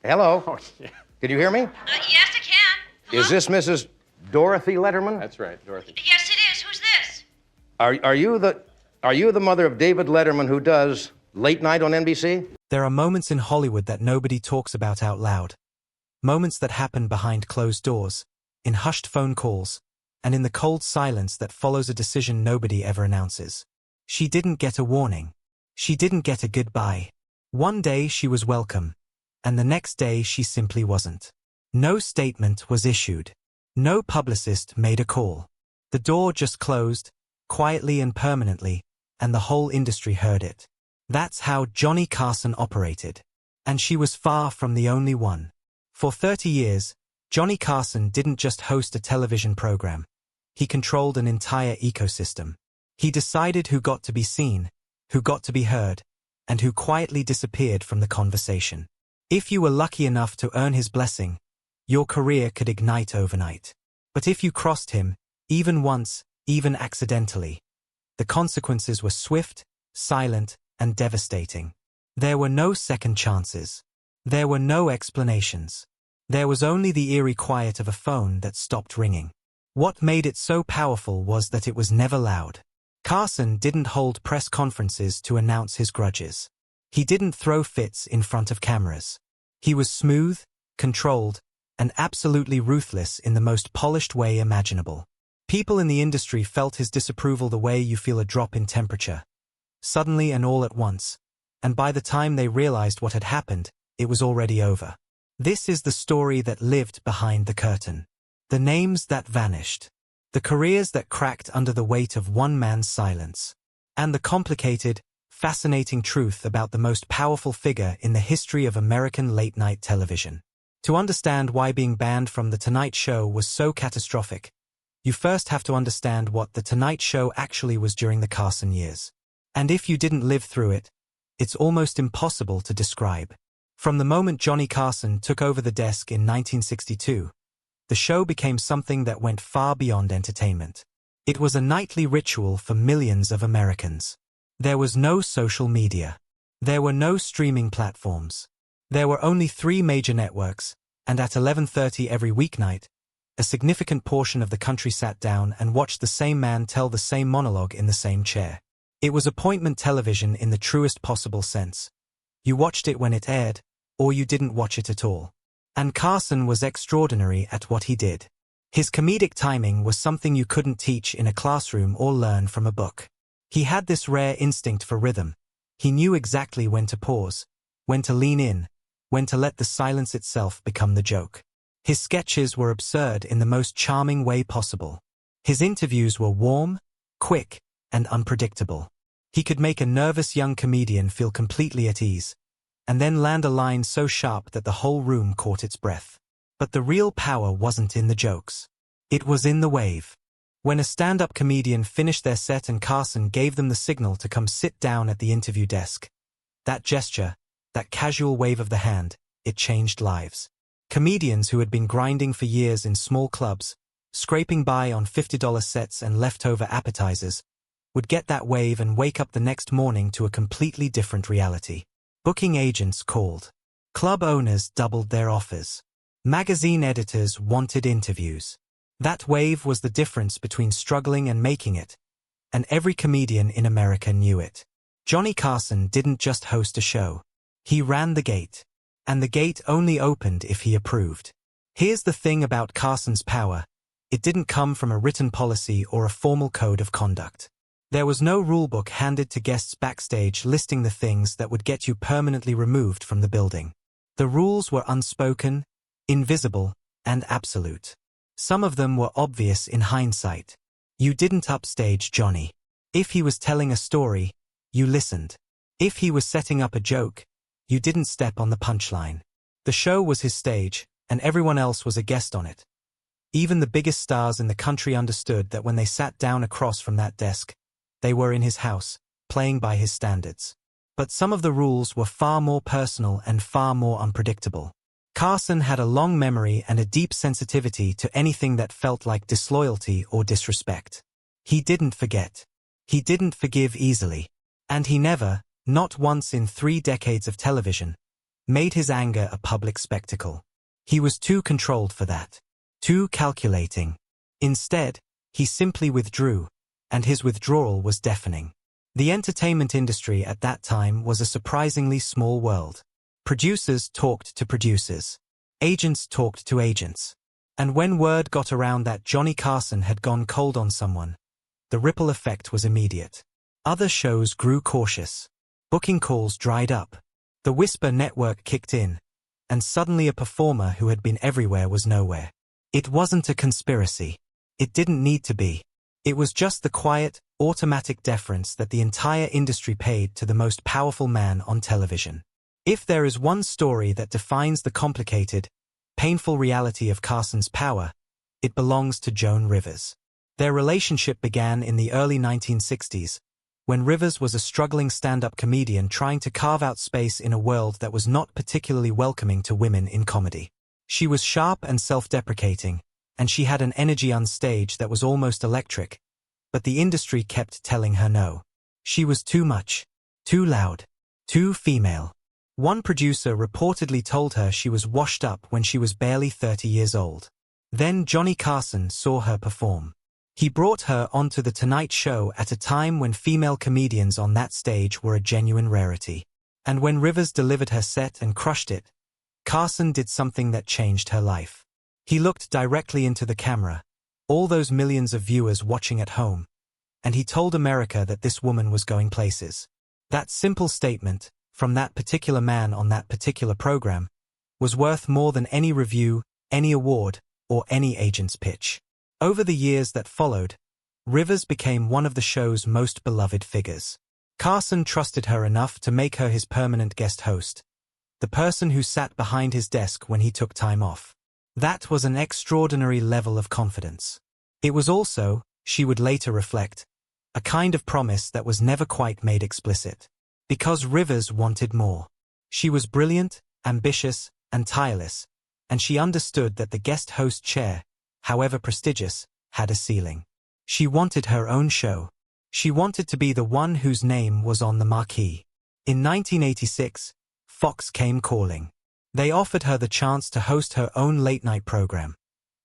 Hello? Oh, yeah. Can you hear me? Yes, I can. Hello? Is this Mrs. Dorothy Letterman? That's right, Dorothy. Yes, it is. Who's this? Are you the mother of David Letterman who does Late Night on NBC? There are moments in Hollywood that nobody talks about out loud. Moments that happen behind closed doors, in hushed phone calls, and in the cold silence that follows a decision nobody ever announces. She didn't get a warning. She didn't get a goodbye. One day she was welcome, and the next day she simply wasn't. No statement was issued. No publicist made a call. The door just closed, quietly and permanently, and the whole industry heard it. That's how Johnny Carson operated. And she was far from the only one. For 30 years, Johnny Carson didn't just host a television program. He controlled an entire ecosystem. He decided who got to be seen, who got to be heard, and who quietly disappeared from the conversation. If you were lucky enough to earn his blessing, your career could ignite overnight. But if you crossed him, even once, even accidentally, the consequences were swift, silent, and devastating. There were no second chances. There were no explanations. There was only the eerie quiet of a phone that stopped ringing. What made it so powerful was that it was never loud. Carson didn't hold press conferences to announce his grudges. He didn't throw fits in front of cameras. He was smooth, controlled, and absolutely ruthless in the most polished way imaginable. People in the industry felt his disapproval the way you feel a drop in temperature. Suddenly and all at once, and by the time they realized what had happened, it was already over. This is the story that lived behind the curtain. The names that vanished. The careers that cracked under the weight of one man's silence. And the complicated, fascinating truth about the most powerful figure in the history of American late-night television. To understand why being banned from The Tonight Show was so catastrophic, you first have to understand what The Tonight Show actually was during the Carson years. And if you didn't live through it, it's almost impossible to describe. From the moment Johnny Carson took over the desk in 1962, the show became something that went far beyond entertainment. It was a nightly ritual for millions of Americans. There was no social media. There were no streaming platforms. There were only 3 major networks, and at 11:30 every weeknight, a significant portion of the country sat down and watched the same man tell the same monologue in the same chair. It was appointment television in the truest possible sense. You watched it when it aired, or you didn't watch it at all. And Carson was extraordinary at what he did. His comedic timing was something you couldn't teach in a classroom or learn from a book. He had this rare instinct for rhythm. He knew exactly when to pause, when to lean in, when to let the silence itself become the joke. His sketches were absurd in the most charming way possible. His interviews were warm, quick, and unpredictable. He could make a nervous young comedian feel completely at ease, and then land a line so sharp that the whole room caught its breath. But the real power wasn't in the jokes. It was in the wave. When a stand-up comedian finished their set and Carson gave them the signal to come sit down at the interview desk, that gesture, that casual wave of the hand, it changed lives. Comedians who had been grinding for years in small clubs, scraping by on $50 sets and leftover appetizers, would get that wave and wake up the next morning to a completely different reality. Booking agents called. Club owners doubled their offers. Magazine editors wanted interviews. That wave was the difference between struggling and making it, and every comedian in America knew it. Johnny Carson didn't just host a show. He ran the gate. And the gate only opened if he approved. Here's the thing about Carson's power. It didn't come from a written policy or a formal code of conduct. There was no rulebook handed to guests backstage listing the things that would get you permanently removed from the building. The rules were unspoken, invisible, and absolute. Some of them were obvious in hindsight. You didn't upstage Johnny. If he was telling a story, you listened. If he was setting up a joke, you didn't step on the punchline. The show was his stage, and everyone else was a guest on it. Even the biggest stars in the country understood that when they sat down across from that desk, they were in his house, playing by his standards. But some of the rules were far more personal and far more unpredictable. Carson had a long memory and a deep sensitivity to anything that felt like disloyalty or disrespect. He didn't forget. He didn't forgive easily. And he never, not once in 3 decades of television, made his anger a public spectacle. He was too controlled for that. Too calculating. Instead, he simply withdrew, and his withdrawal was deafening. The entertainment industry at that time was a surprisingly small world. Producers talked to producers. Agents talked to agents. And when word got around that Johnny Carson had gone cold on someone, the ripple effect was immediate. Other shows grew cautious. Booking calls dried up. The Whisper network kicked in, and suddenly a performer who had been everywhere was nowhere. It wasn't a conspiracy. It didn't need to be. It was just the quiet, automatic deference that the entire industry paid to the most powerful man on television. If there is one story that defines the complicated, painful reality of Carson's power, it belongs to Joan Rivers. Their relationship began in the early 1960s, when Rivers was a struggling stand-up comedian trying to carve out space in a world that was not particularly welcoming to women in comedy. She was sharp and self-deprecating, and she had an energy on stage that was almost electric, but the industry kept telling her no. She was too much, too loud, too female. One producer reportedly told her she was washed up when she was barely 30 years old. Then Johnny Carson saw her perform. He brought her onto The Tonight Show at a time when female comedians on that stage were a genuine rarity. And when Rivers delivered her set and crushed it, Carson did something that changed her life. He looked directly into the camera, all those millions of viewers watching at home, and he told America that this woman was going places. That simple statement, from that particular man on that particular program, was worth more than any review, any award, or any agent's pitch. Over the years that followed, Rivers became one of the show's most beloved figures. Carson trusted her enough to make her his permanent guest host, the person who sat behind his desk when he took time off. That was an extraordinary level of confidence. It was also, she would later reflect, a kind of promise that was never quite made explicit. Because Rivers wanted more. She was brilliant, ambitious, and tireless, and she understood that the guest host chair, however prestigious, had a ceiling. She wanted her own show. She wanted to be the one whose name was on the marquee. In 1986, Fox came calling. They offered her the chance to host her own late-night program,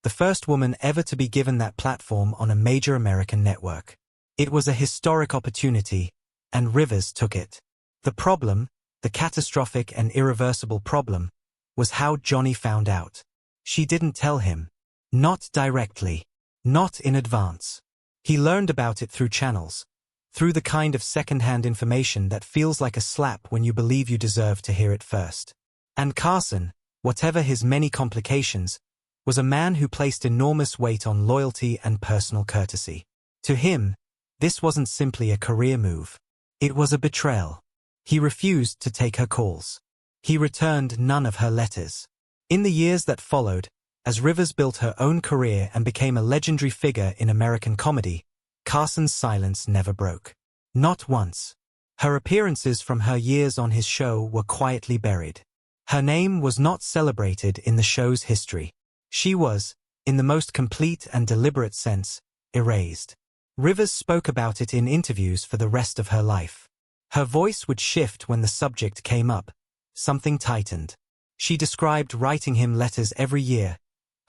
the first woman ever to be given that platform on a major American network. It was a historic opportunity, and Rivers took it. The problem, the catastrophic and irreversible problem, was how Johnny found out. She didn't tell him. Not directly. Not in advance. He learned about it through channels, through the kind of second-hand information that feels like a slap when you believe you deserve to hear it first. And Carson, whatever his many complications, was a man who placed enormous weight on loyalty and personal courtesy. To him, this wasn't simply a career move. It was a betrayal. He refused to take her calls. He returned none of her letters. In the years that followed, as Rivers built her own career and became a legendary figure in American comedy, Carson's silence never broke. Not once. Her appearances from her years on his show were quietly buried. Her name was not celebrated in the show's history. She was, in the most complete and deliberate sense, erased. Rivers spoke about it in interviews for the rest of her life. Her voice would shift when the subject came up. Something tightened. She described writing him letters every year,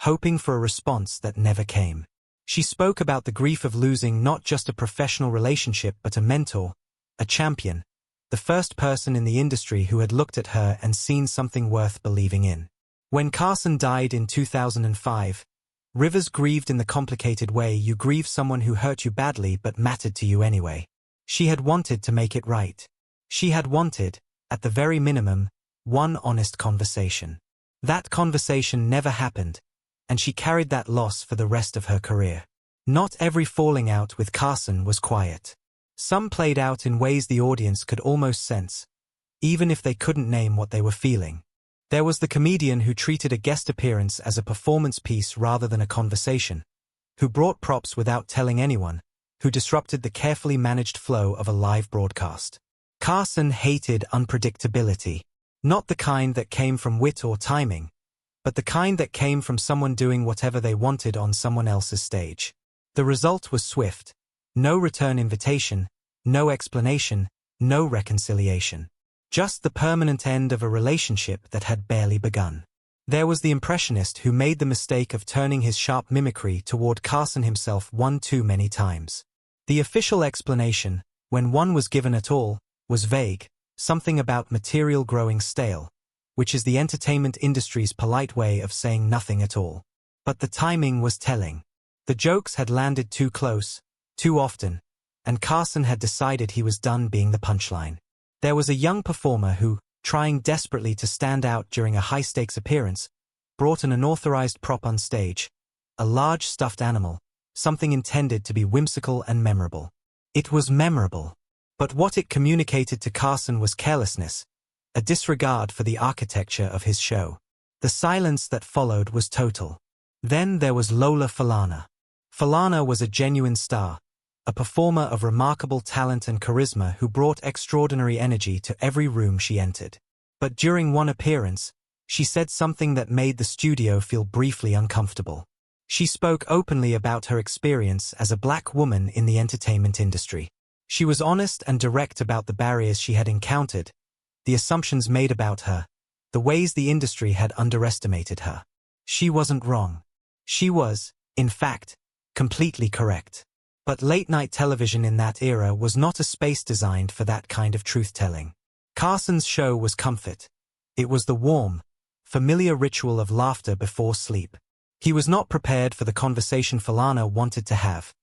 hoping for a response that never came. She spoke about the grief of losing not just a professional relationship but a mentor, a champion, the first person in the industry who had looked at her and seen something worth believing in. When Carson died in 2005, Rivers grieved in the complicated way you grieve someone who hurt you badly but mattered to you anyway. She had wanted to make it right. She had wanted, at the very minimum, one honest conversation. That conversation never happened, and she carried that loss for the rest of her career. Not every falling out with Carson was quiet. Some played out in ways the audience could almost sense, even if they couldn't name what they were feeling. There was the comedian who treated a guest appearance as a performance piece rather than a conversation, who brought props without telling anyone, who disrupted the carefully managed flow of a live broadcast. Carson hated unpredictability, not the kind that came from wit or timing, but the kind that came from someone doing whatever they wanted on someone else's stage. The result was swift. No return invitation, no explanation, no reconciliation. just the permanent end of a relationship that had barely begun. There was the impressionist who made the mistake of turning his sharp mimicry toward Carson himself one too many times. The official explanation, when one was given at all, was vague, something about material growing stale, which is the entertainment industry's polite way of saying nothing at all. But the timing was telling. The jokes had landed too close, too often, and Carson had decided he was done being the punchline. There was a young performer who, trying desperately to stand out during a high-stakes appearance, brought an unauthorized prop on stage, a large stuffed animal, something intended to be whimsical and memorable. It was memorable. But what it communicated to Carson was carelessness, a disregard for the architecture of his show. The silence that followed was total. Then there was Lola Falana. Falana was a genuine star, a performer of remarkable talent and charisma who brought extraordinary energy to every room she entered. But during one appearance, she said something that made the studio feel briefly uncomfortable. She spoke openly about her experience as a black woman in the entertainment industry. She was honest and direct about the barriers she had encountered, the assumptions made about her, the ways the industry had underestimated her. She wasn't wrong. She was, in fact, completely correct. But late-night television in that era was not a space designed for that kind of truth-telling. Carson's show was comfort. It was the warm, familiar ritual of laughter before sleep. He was not prepared for the conversation Falana wanted to have,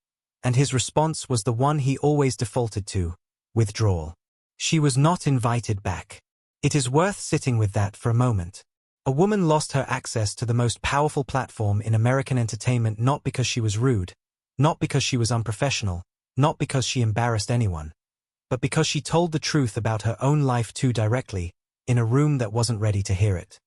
and his response was the one he always defaulted to: withdrawal. She was not invited back. It is worth sitting with that for a moment. A woman lost her access to the most powerful platform in American entertainment not because she was rude, not because she was unprofessional, not because she embarrassed anyone, but because she told the truth about her own life too directly, in a room that wasn't ready to hear it.